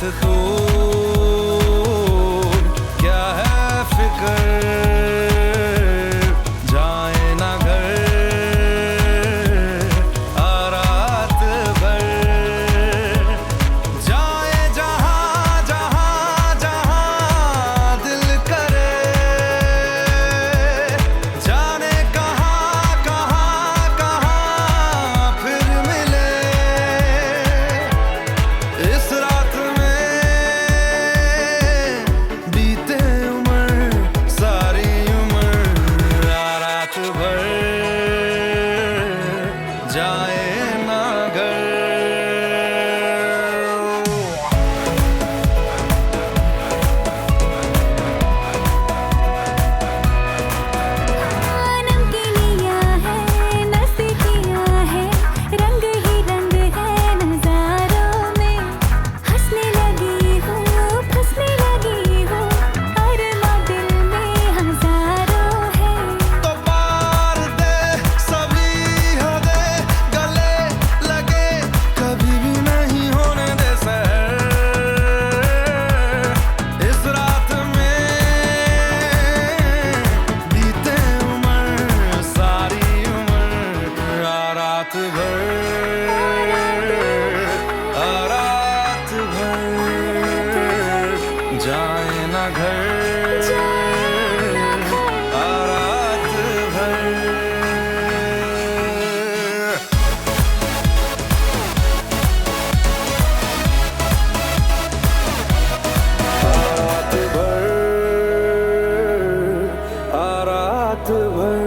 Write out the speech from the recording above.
साथ तू क्या है फिक्र, जाए ना घर रात भर, जाए जहां जहां जहां दिल करे, जाने कहां कहां कहां फिर मिले। इस रात में बीते उम्र सारी उम्र रात भर, जाए ना घर। रात भर, रात भर, जाए ना घर रात भर। रात भर, रात भर।